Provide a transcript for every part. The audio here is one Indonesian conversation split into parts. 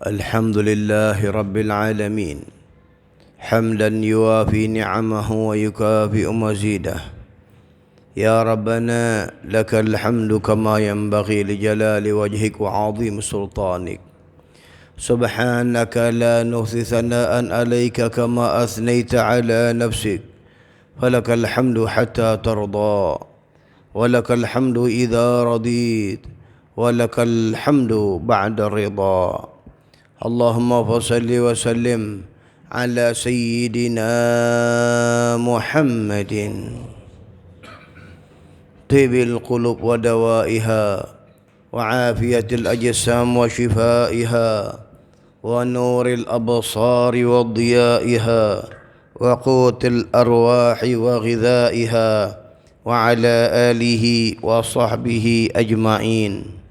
الحمد لله رب العالمين حمدا يوافي نعمه ويكافئ مزيده. يا ربنا لك الحمد كما ينبغي لجلال وجهك وعظيم سلطانك. سبحانك لا نحصي ثناء عليك كما أثنيت على نفسك، فلك الحمد حتى ترضى، ولك الحمد إذا رضيت، ولك الحمد بعد الرضا. اللهم فصل وسلم على سيدنا محمد طيب القلوب ودوائها، وعافية الأجسام وشفائها، ونور الأبصار وضيائها، وقوت الأرواح وغذائها، وعلى آله وصحبه أجمعين.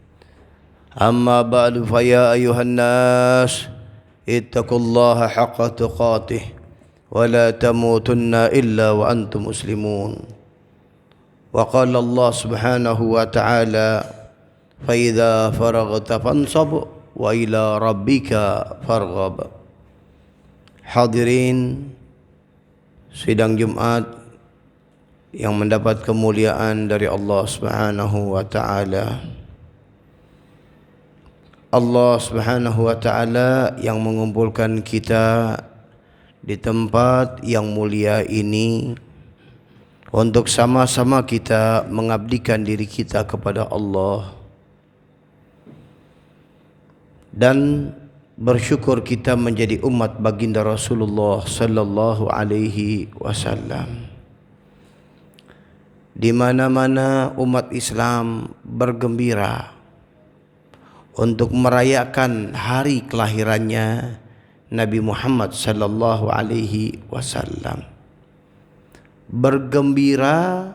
أما بعد، فيا أيها الناس اتقوا الله حق تقاته ولا تموتن إلا وأنتم مسلمون. وقال الله سبحانه وتعالى: فإذا فرغت فانصب وإلى ربك فارغب. Hadirin sidang Jumat yang mendapat kemuliaan dari Allah Subhanahu wa taala. Allah Subhanahu wa taala yang mengumpulkan kita di tempat yang mulia ini untuk sama-sama kita mengabdikan diri kita kepada Allah dan bersyukur kita menjadi umat baginda Rasulullah sallallahu alaihi wasallam. Di mana-mana umat Islam bergembira untuk merayakan hari kelahirannya Nabi Muhammad sallallahu alaihi wasallam. Bergembira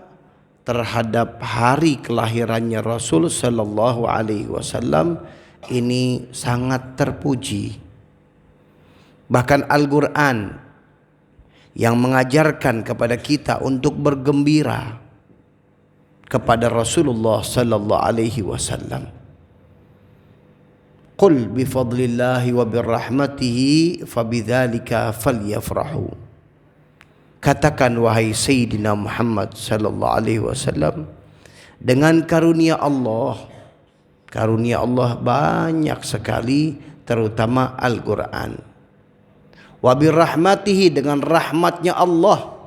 terhadap hari kelahirannya Rasul sallallahu alaihi wasallam ini sangat terpuji. Bahkan Al-Qur'an yang mengajarkan kepada kita untuk bergembira kepada Rasulullah sallallahu alaihi wasallam. Qul bifadlillahi wa birrahmatihi fabidzalika falyafrahu. Katakan wahai Sayyidina Muhammad sallallahu alaihi wasallam, dengan karunia Allah banyak sekali, terutama Al-Qur'an. Wa birrahmatihi, dengan rahmatnya Allah,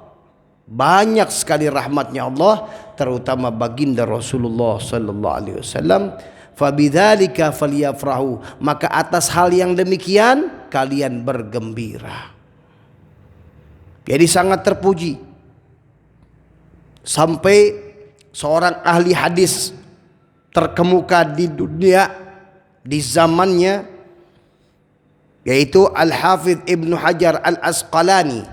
banyak sekali rahmatnya Allah, terutama baginda Rasulullah sallallahu alaihi wasallam. Fabidzalika falyafrahu, maka atas hal yang demikian kalian bergembira. Jadi sangat terpuji sampai seorang ahli hadis terkemuka di dunia di zamannya, yaitu Al-Hafidh Ibnu Hajar Al-Asqalani,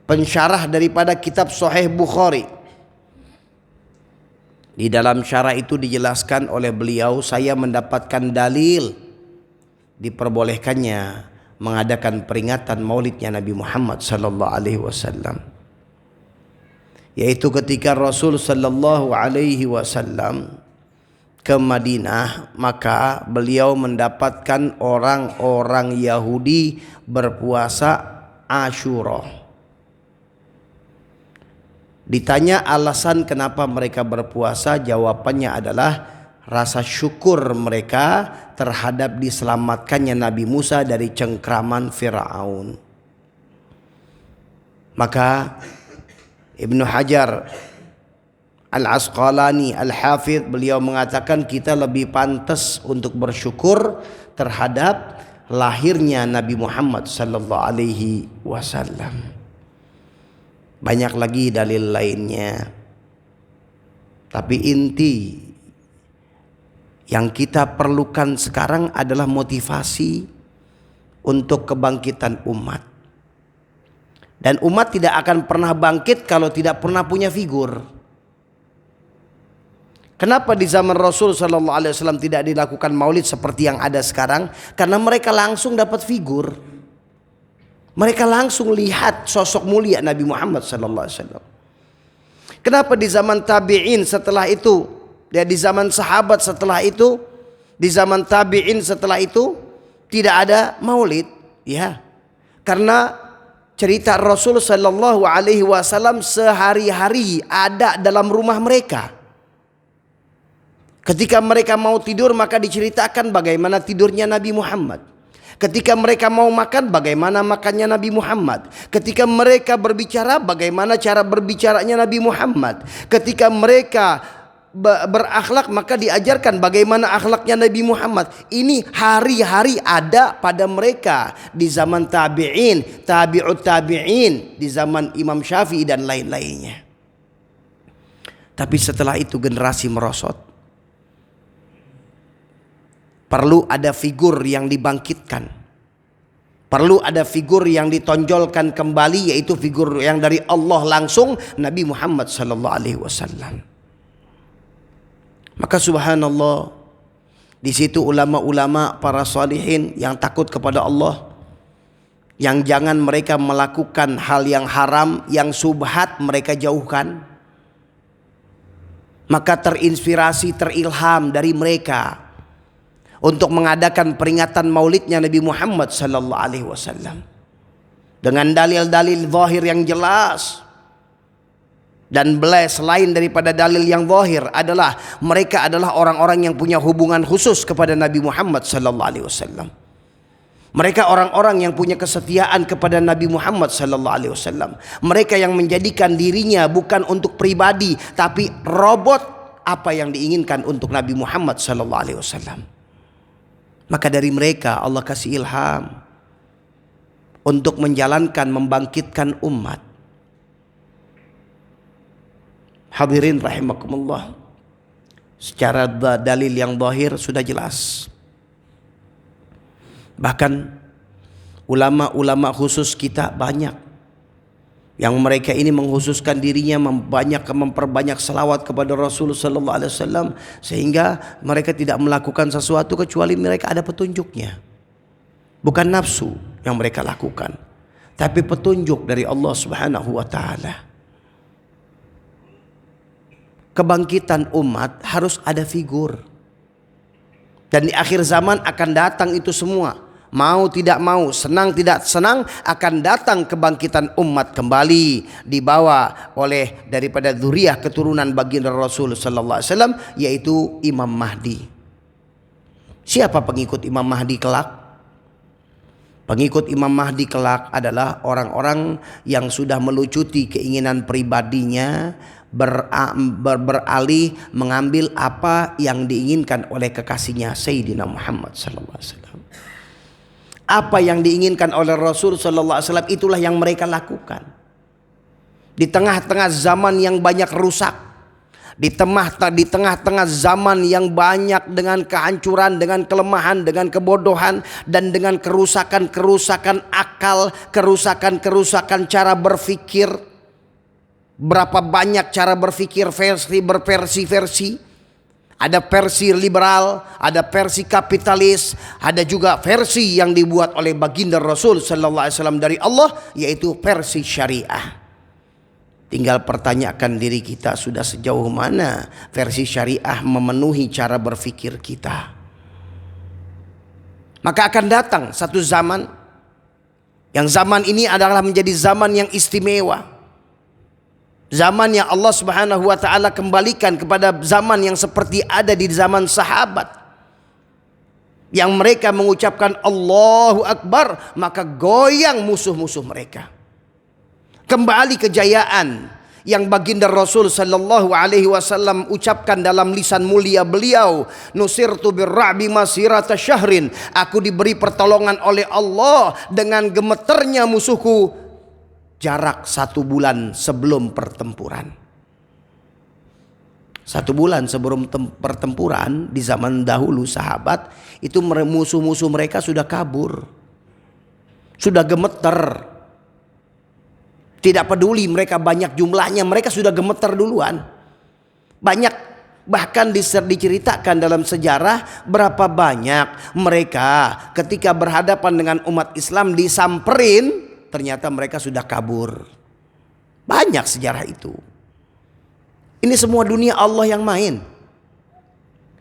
pensyarah daripada kitab Sahih Bukhari. Di dalam syarah itu dijelaskan oleh beliau, saya mendapatkan dalil diperbolehkannya mengadakan peringatan maulidnya Nabi Muhammad sallallahu alaihi wasallam, yaitu ketika Rasul sallallahu alaihi wasallam ke Madinah, maka beliau mendapatkan orang-orang Yahudi berpuasa Asyura. Ditanya alasan kenapa mereka berpuasa, jawabannya adalah rasa syukur mereka terhadap diselamatkannya Nabi Musa dari cengkraman Firaun. Maka Ibnu Hajar Al-Asqalani Al-Hafidh, beliau mengatakan kita lebih pantas untuk bersyukur terhadap lahirnya Nabi Muhammad sallallahu alaihi wasallam. Banyak lagi dalil lainnya, tapi inti yang kita perlukan sekarang adalah motivasi untuk kebangkitan umat. Dan umat tidak akan pernah bangkit kalau tidak pernah punya figur. Kenapa di zaman Rasul sallallahu alaihi wasallam tidak dilakukan maulid seperti yang ada sekarang? Karena mereka langsung dapat figur. Mereka langsung lihat sosok mulia Nabi Muhammad sallallahu alaihi wasallam. Kenapa di zaman tabi'in setelah itu, di zaman sahabat setelah itu Di zaman tabi'in setelah itu tidak ada maulid, ya. Karena cerita Rasul sallallahu alaihi wasallam sehari-hari ada dalam rumah mereka. Ketika mereka mau tidur maka diceritakan bagaimana tidurnya Nabi Muhammad. Ketika mereka mau makan bagaimana makannya Nabi Muhammad. Ketika mereka berbicara bagaimana cara berbicaranya Nabi Muhammad. Ketika mereka berakhlak maka diajarkan bagaimana akhlaknya Nabi Muhammad. Ini hari-hari ada pada mereka di zaman tabi'in, tabi'ut tabi'in, di zaman Imam Syafi'i dan lain-lainnya. Tapi setelah itu generasi merosot. Perlu ada figur yang dibangkitkan. Perlu ada figur yang ditonjolkan kembali, yaitu figur yang dari Allah langsung, Nabi Muhammad sallallahu alaihi wasallam. Maka subhanallah, di situ ulama-ulama para salihin yang takut kepada Allah, yang jangan mereka melakukan hal yang haram, yang subhat mereka jauhkan. Maka terinspirasi, terilham dari mereka untuk mengadakan peringatan maulidnya Nabi Muhammad sallallahu alaihi wasallam dengan dalil-dalil zahir yang jelas. Dan selain daripada dalil yang zahir adalah mereka adalah orang-orang yang punya hubungan khusus kepada Nabi Muhammad sallallahu alaihi wasallam. Mereka orang-orang yang punya kesetiaan kepada Nabi Muhammad sallallahu alaihi wasallam. Mereka yang menjadikan dirinya bukan untuk pribadi tapi robot apa yang diinginkan untuk Nabi Muhammad sallallahu alaihi wasallam. Maka dari mereka Allah kasih ilham untuk menjalankan, membangkitkan umat. Hadirin rahimakumullah, secara dalil yang zahir sudah jelas. Bahkan ulama-ulama khusus kita banyak yang mereka ini mengkhususkan dirinya memperbanyak selawat kepada Rasul sallallahu alaihi wasallam, sehingga mereka tidak melakukan sesuatu kecuali mereka ada petunjuknya. Bukan nafsu yang mereka lakukan, tapi petunjuk dari Allah Subhanahu wa taala. Kebangkitan umat harus ada figur. Dan di akhir zaman akan datang itu semua. Mau tidak mau, senang tidak senang, akan datang kebangkitan umat kembali dibawa oleh daripada dzurriyyah keturunan baginda Rasul sallallahu alaihi wasallam, yaitu Imam Mahdi. Siapa pengikut Imam Mahdi kelak? Pengikut Imam Mahdi kelak adalah orang-orang yang sudah melucuti keinginan pribadinya, beralih mengambil apa yang diinginkan oleh kekasihnya Sayyidina Muhammad sallallahu alaihi wasallam. Apa yang diinginkan oleh Rasul sallallahu alaihi wasallam itulah yang mereka lakukan. Di tengah-tengah zaman yang banyak rusak, di tengah-tengah zaman yang banyak dengan kehancuran, dengan kelemahan, dengan kebodohan, dan dengan kerusakan akal, kerusakan cara berpikir. Berapa banyak cara berpikir berversi-versi. Ada versi liberal, ada versi kapitalis, ada juga versi yang dibuat oleh baginda Rasul sallallahu alaihi wasallam dari Allah, yaitu versi syariah. Tinggal pertanyakan diri kita, sudah sejauh mana versi syariah memenuhi cara berpikir kita. Maka akan datang satu zaman, yang zaman ini adalah menjadi zaman yang istimewa. Zaman yang Allah Subhanahu wa taala kembalikan kepada zaman yang seperti ada di zaman sahabat, yang mereka mengucapkan Allahu Akbar, maka goyang musuh-musuh mereka. Kembali kejayaan yang baginda Rasul sallallahu alaihi wasallam ucapkan dalam lisan mulia beliau, nusirtu birra'bi masirata syahrin, aku diberi pertolongan oleh Allah dengan gemeternya musuhku jarak 1 bulan sebelum pertempuran. 1 bulan sebelum pertempuran di zaman dahulu sahabat itu musuh-musuh mereka sudah kabur, sudah gemeter. Tidak peduli mereka banyak jumlahnya, mereka sudah gemeter duluan. Banyak, bahkan diceritakan dalam sejarah berapa banyak mereka ketika berhadapan dengan umat Islam disamperin, ternyata mereka sudah kabur. Banyak sejarah itu. Ini semua dunia Allah yang main.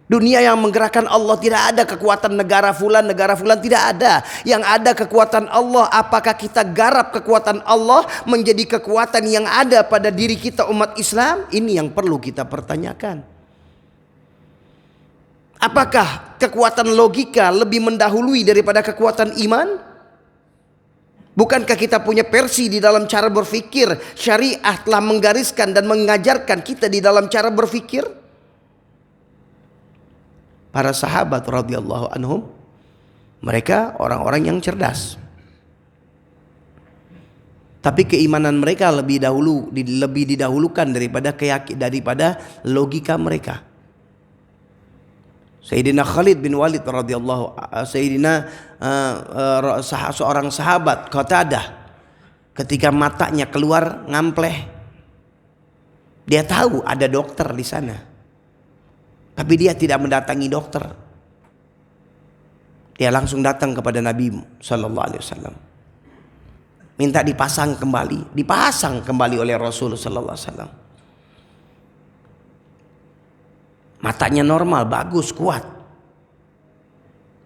Dunia yang menggerakkan Allah, tidak ada kekuatan negara fulan tidak ada. Yang ada kekuatan Allah. Apakah kita garap kekuatan Allah menjadi kekuatan yang ada pada diri kita umat Islam? Ini yang perlu kita pertanyakan. Apakah kekuatan logika lebih mendahului daripada kekuatan iman? Bukankah kita punya versi di dalam cara berpikir? Syariah telah menggariskan dan mengajarkan kita di dalam cara berpikir. Para sahabat radhiyallahu anhum, mereka orang-orang yang cerdas. Tapi keimanan mereka lebih didahulukan daripada logika mereka. Sayyidina Khalid bin Walid radhiyallahu seorang sahabat Qatadah, ketika matanya keluar ngampleh, dia tahu ada dokter di sana, tapi dia tidak mendatangi dokter. Dia langsung datang kepada Nabi sallallahu alaihi wasallam, minta dipasang kembali oleh Rasul sallallahu alaihi wasallam. Matanya normal, bagus, kuat.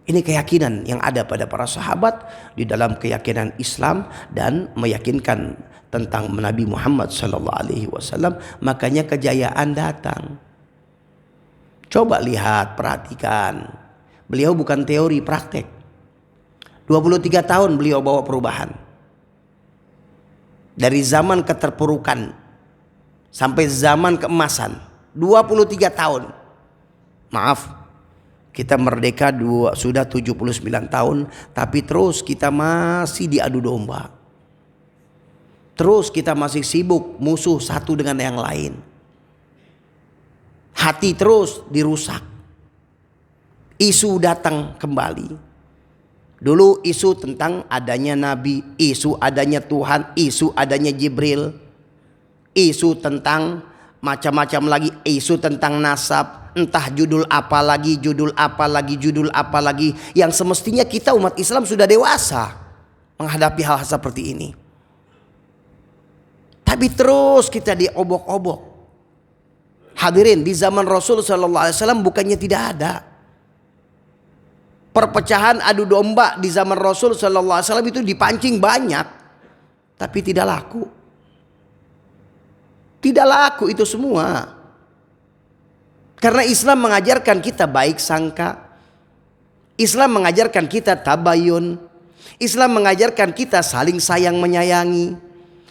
Ini keyakinan yang ada pada para sahabat di dalam keyakinan Islam dan meyakinkan tentang Nabi Muhammad sallallahu alaihi wasallam. Makanya kejayaan datang. Coba lihat, perhatikan. Beliau bukan teori, praktek. 23 tahun beliau bawa perubahan. Dari zaman keterpurukan sampai zaman keemasan. 23 tahun. Maaf, kita merdeka sudah 79 tahun, tapi terus kita masih diadu domba. Terus kita masih sibuk musuh satu dengan yang lain. Hati terus dirusak. Isu datang kembali. Dulu isu tentang adanya Nabi, isu adanya Tuhan, isu adanya Jibril, isu tentang macam-macam lagi, isu tentang nasab. Entah judul apa lagi, yang semestinya kita umat Islam sudah dewasa menghadapi hal seperti ini. Tapi terus kita diobok-obok. Hadirin, di zaman Rasul sallallahu alaihi wasallam bukannya tidak ada perpecahan adu domba. Di zaman Rasul sallallahu alaihi wasallam itu dipancing banyak, tapi tidak laku. Tidak laku itu semua. Karena Islam mengajarkan kita baik sangka. Islam mengajarkan kita tabayun. Islam mengajarkan kita saling sayang menyayangi.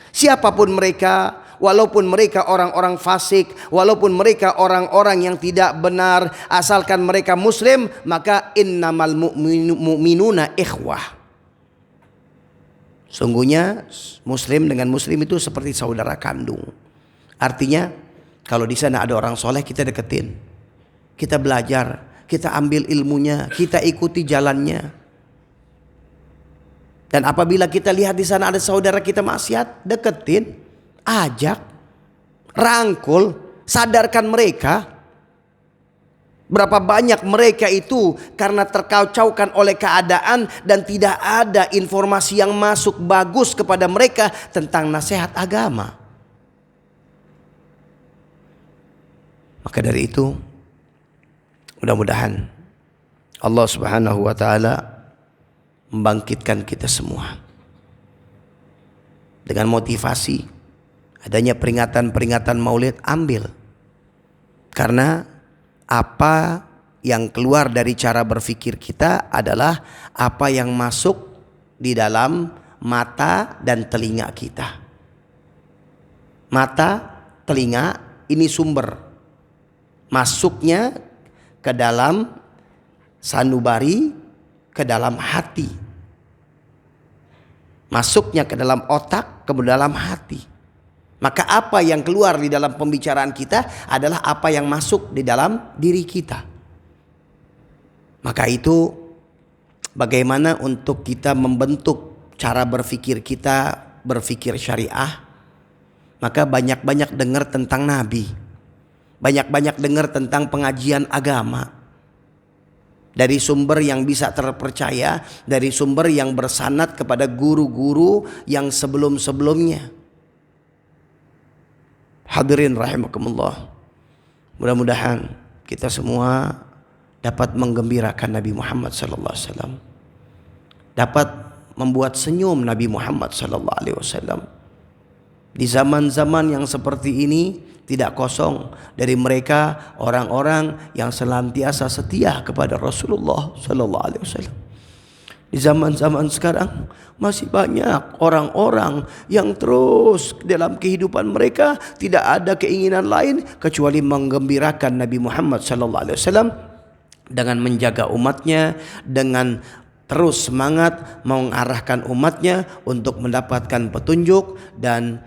Siapapun mereka, walaupun mereka orang-orang fasik, walaupun mereka orang-orang yang tidak benar, asalkan mereka muslim, maka innamal mu'minuna ikhwah. Sungguhnya muslim dengan muslim itu seperti saudara kandung. Artinya kalau di sana ada orang soleh, kita deketin, kita belajar, kita ambil ilmunya, kita ikuti jalannya. Dan apabila kita lihat di sana ada saudara kita maksiat, deketin, ajak, rangkul, sadarkan mereka. Berapa banyak mereka itu karena terkacaukan oleh keadaan dan tidak ada informasi yang masuk bagus kepada mereka tentang nasihat agama. Maka dari itu, mudah-mudahan Allah Subhanahu wa taala membangkitkan kita semua dengan motivasi adanya peringatan-peringatan Maulid. Ambil, karena apa yang keluar dari cara berpikir kita adalah apa yang masuk di dalam mata dan telinga kita. Mata, telinga ini sumber masuknya ke dalam sanubari, ke dalam hati. Masuknya ke dalam otak, ke dalam hati. Maka apa yang keluar di dalam pembicaraan kita adalah apa yang masuk di dalam diri kita. Maka itu bagaimana untuk kita membentuk cara berpikir kita, berpikir syariah. Maka banyak-banyak dengar tentang Nabi. Banyak-banyak dengar tentang pengajian agama. Dari sumber yang bisa terpercaya, dari sumber yang bersanad kepada guru-guru yang sebelum-sebelumnya. Hadirin rahimakumullah. Mudah-mudahan kita semua dapat menggembirakan Nabi Muhammad sallallahu alaihi wasallam, dapat membuat senyum Nabi Muhammad sallallahu alaihi wasallam. Di zaman-zaman yang seperti ini tidak kosong dari mereka orang-orang yang senantiasa setia kepada Rasulullah sallallahu alaihi wasallam. Di zaman-zaman sekarang masih banyak orang-orang yang terus dalam kehidupan mereka tidak ada keinginan lain kecuali menggembirakan Nabi Muhammad sallallahu alaihi wasallam dengan menjaga umatnya, dengan terus semangat mengarahkan umatnya untuk mendapatkan petunjuk dan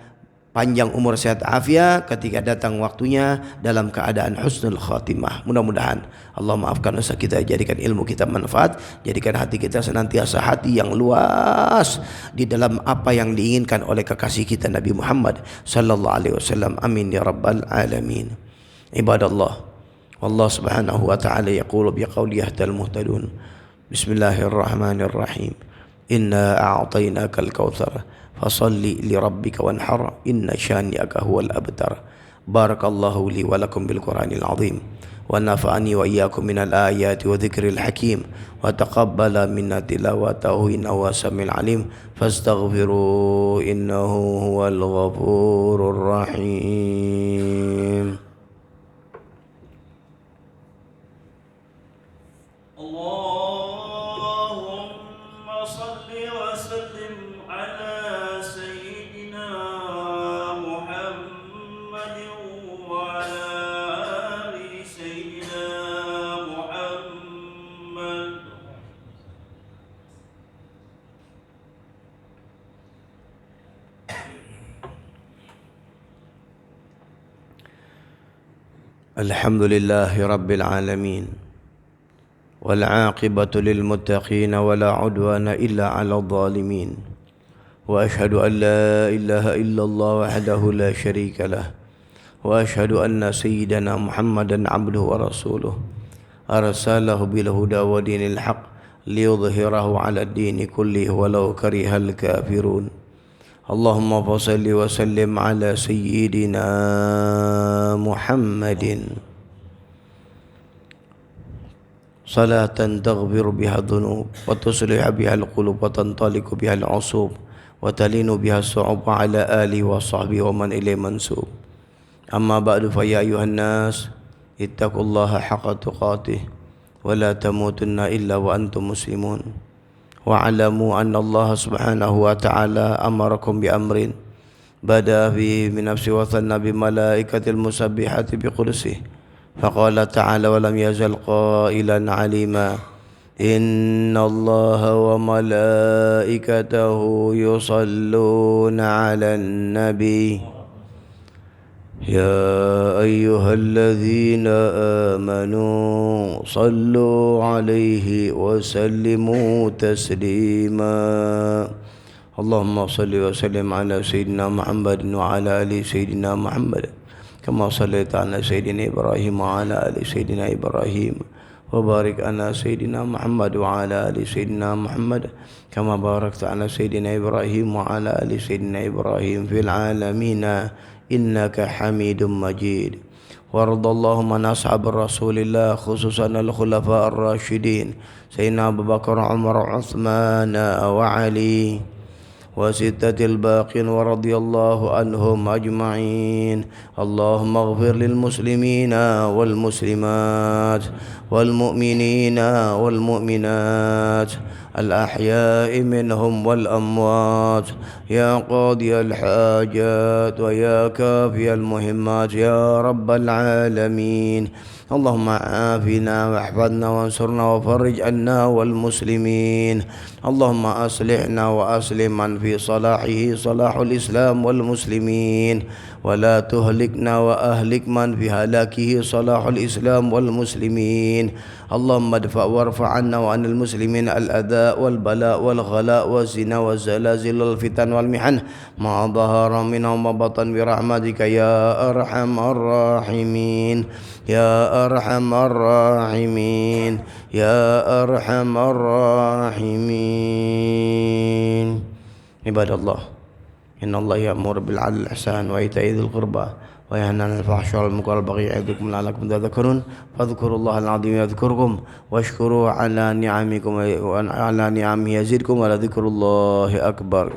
panjang umur sehat afiat ketika datang waktunya dalam keadaan husnul khatimah. Mudah-mudahan Allah maafkan dosa kita, jadikan ilmu kita manfaat, jadikan hati kita senantiasa hati yang luas di dalam apa yang diinginkan oleh kekasih kita Nabi Muhammad sallallahu alaihi wasallam. Amin ya rabbal alamin. Ibadallah, Allah subhanahu wa ta'ala yaqulu biqawli yahdal muhtadun. Bismillahirrahmanirrahim. Inna a'tainakal kautsar fasalli li rabbika wanhar inna syani'aka huwal abtar. Barakallahu li wa lakum bil Qur'anil azim wa nafa'ani wa iyyakum minal ayati wa dzikril hakim wa taqabbala minna tilawatahu innahu samiul alim fastaghfiru innahu huwal ghafurur rahim. Alhamdulillahi rabbil alamin wal aqibatu lil muttaqin wa la udwana illa 'alal zalimin wa ashhadu an la ilaha illallah wahdahu la syarika lah wa ashhadu anna sayyidana Muhammadan 'abduhu wa rasuluh arsalahu bil huda wa dinil haqq liyudhhirahu 'ala ad-dini kullihi walau karihal kafirun. Allahumma salli wa sallim ala sayyidina Muhammadin salatan taghfiru biha dhunub wa tuslihu biha al-qulub wa tantaliqu biha al-'usub wa talinu biha as-su'ub ala alihi wa sahbihi wa man ilayhi mansub. Amma ba'du, fa ya ayuhan nas ittaqullaha haqqa tuqatih wa la tamutunna illa wa antum muslimun. Wa'alamu anna Allah subhanahu wa ta'ala amarakum bi amrin bada fihi min nafsi wa thanna bi malaikatil musabbihati bi qudusih faqala ta'ala wa lam yazal qailan alima inna Allah wa malaikatahu yusalluna 'alan nabi يا أيها الذين آمنوا صلوا عليه وسلموا تسليما. اللهم صل وسلم على سيدنا محمد وعلى آل سيدنا محمد كما صليت على سيدنا إبراهيم وعلى آل سيدنا إبراهيم وبارك على سيدنا محمد وعلى آل سيدنا محمد كما باركت على سيدنا إبراهيم وعلى آل سيدنا إبراهيم في العالمين إنك حميد مجيد. وارض اللهم عن أصحاب رسول الله خصوصا الخلفاء الراشدين سيدنا أبو بكر عمر وعثمان وعلي وستة الباقين ورضي الله عنهم أجمعين. اللهم اغفر للمسلمين والمسلمات والمؤمنين والمؤمنات الأحياء منهم والأموات يا قاضي الحاجات ويا كافي المهمات يا رب العالمين. اللهم عافنا واحفظنا وانصرنا وفرج عنا والمسلمين. اللهم أصلحنا وأصلح من في صلاحه صلاح الإسلام والمسلمين ولا تهلكنا وأهلك من في هلاكه صلاح الإسلام والمسلمين. اللهم ادفع وارفع عنا وعن المسلمين الأذى والبلاء والغلاء والزنا والزلازل والفتن والمحن ما ظهر منها وما بطن برحمتك يا أرحم الراحمين يا أرحم الراحمين يا أرحم الراحمين. عباد الله إن الله يأمر بالعدل والإحسان وإيتاء ذي القربى وينهى عن الفحشاء والمنكر والبغي يعظكم لعلكم تذكرون فاذكروا الله العظيم يذكركم واشكروا على نعمه يزدكم ولذكر الله أكبر.